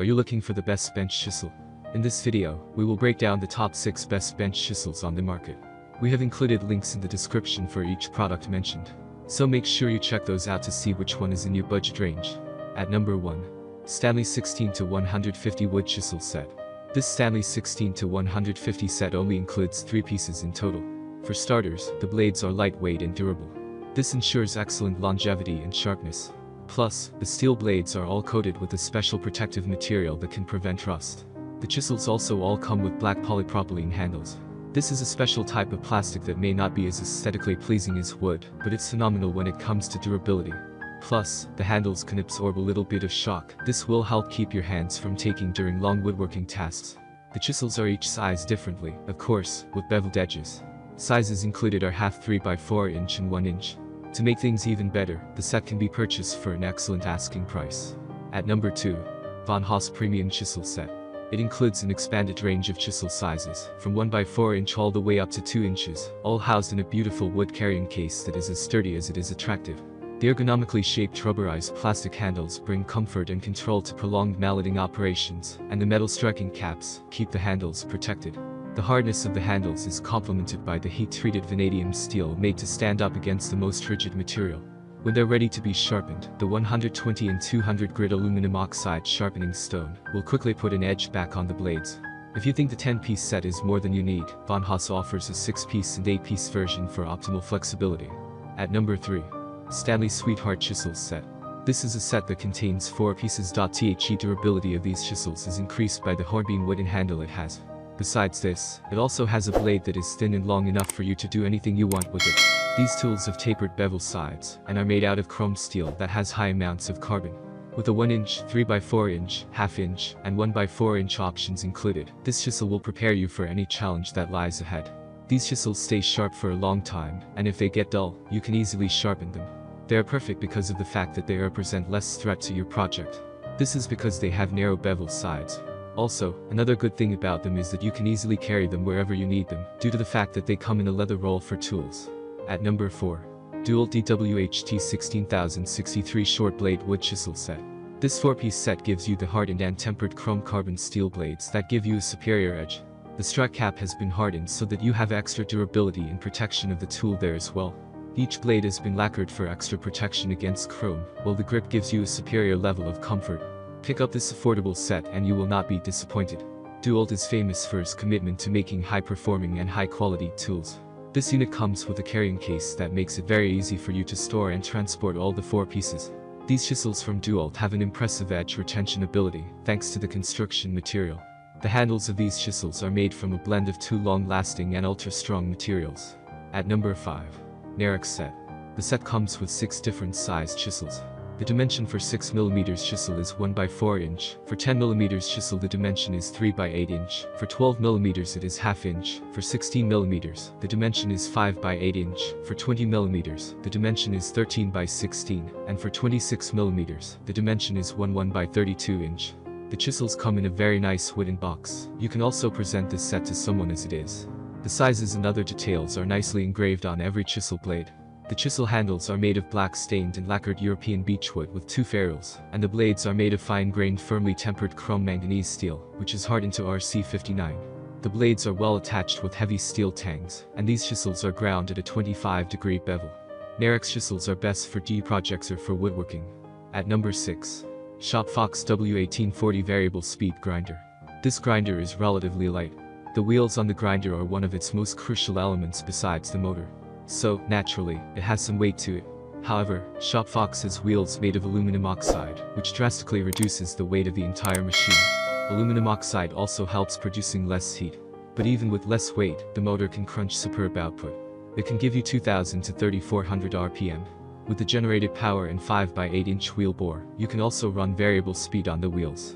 Are you looking for the best bench chisel? In this video, we will break down the top 6 best bench chisels on the market. We have included links in the description for each product mentioned, so make sure you check those out to see which one is in your budget range. At number 1. Stanley 16-150 Wood Chisel Set. This Stanley 16-150 set only includes 3 pieces in total. For starters, the blades are lightweight and durable. This ensures excellent longevity and sharpness. Plus, the steel blades are all coated with a special protective material that can prevent rust. The chisels also all come with black polypropylene handles. This is a special type of plastic that may not be as aesthetically pleasing as wood, but it's phenomenal when it comes to durability. Plus, the handles can absorb a little bit of shock. This will help keep your hands from taking during long woodworking tasks. The chisels are each sized differently, of course, with beveled edges. Sizes included are half 3x4 inch and 1 inch. To make things even better, the set can be purchased for an excellent asking price. At number 2. VonHaus Premium Chisel Set. It includes an expanded range of chisel sizes, from 1x4 inch all the way up to 2 inches, all housed in a beautiful wood carrying case that is as sturdy as it is attractive. The ergonomically shaped rubberized plastic handles bring comfort and control to prolonged malleting operations, and the metal striking caps keep the handles protected. The hardness of the handles is complemented by the heat-treated vanadium steel made to stand up against the most rigid material. When they're ready to be sharpened, the 120 and 200 grit aluminum oxide sharpening stone will quickly put an edge back on the blades. If you think the 10-piece set is more than you need, VonHaus offers a 6-piece and 8-piece version for optimal flexibility. At number 3. Stanley Sweetheart Chisels Set. This is a set that contains 4 pieces. The durability of these chisels is increased by the hornbeam wooden handle it has. Besides this, it also has a blade that is thin and long enough for you to do anything you want with it. These tools have tapered bevel sides and are made out of chrome steel that has high amounts of carbon. With a 1 inch, 3x4 inch, half inch, and 1x4 inch options included, this chisel will prepare you for any challenge that lies ahead. These chisels stay sharp for a long time, and if they get dull, you can easily sharpen them. They are perfect because of the fact that they represent less threat to your project. This is because they have narrow bevel sides. Also, another good thing about them is that you can easily carry them wherever you need them, due to the fact that they come in a leather roll for tools. At number 4. DEWALT DWHT 16063 Short Blade Wood Chisel Set. This 4-piece set gives you the hardened and tempered chrome carbon steel blades that give you a superior edge. The strike cap has been hardened so that you have extra durability and protection of the tool there as well. Each blade has been lacquered for extra protection against chrome, while the grip gives you a superior level of comfort. Pick up this affordable set and you will not be disappointed. DEWALT is famous for its commitment to making high-performing and high-quality tools. This unit comes with a carrying case that makes it very easy for you to store and transport all the 4 pieces. These chisels from DEWALT have an impressive edge retention ability, thanks to the construction material. The handles of these chisels are made from a blend of 2 long-lasting and ultra-strong materials. At number 5. Narex Set. The set comes with 6 different sized chisels. The dimension for 6mm chisel is 1x4 inch, for 10mm chisel the dimension is 3x8 inch, for 12mm it is half inch, for 16mm the dimension is 5x8 inch, for 20mm the dimension is 13x16, and for 26mm the dimension is 1x32 inch. The chisels come in a very nice wooden box. You can also present this set to someone as it is. The sizes and other details are nicely engraved on every chisel blade. The chisel handles are made of black stained and lacquered European beechwood with 2 ferrules, and the blades are made of fine-grained firmly tempered chrome manganese steel, which is hardened to RC59. The blades are well attached with heavy steel tangs, and these chisels are ground at a 25-degree bevel. Narex chisels are best for projects or for woodworking. At number 6. ShopFox W1840 Variable Speed Grinder. This grinder is relatively light. The wheels on the grinder are one of its most crucial elements besides the motor. So, naturally, it has some weight to it. However, ShopFox has wheels made of aluminum oxide, which drastically reduces the weight of the entire machine. Aluminum oxide also helps producing less heat. But even with less weight, the motor can crunch superb output. It can give you 2000 to 3400 RPM. With the generated power and 5x8 inch wheel bore, you can also run variable speed on the wheels.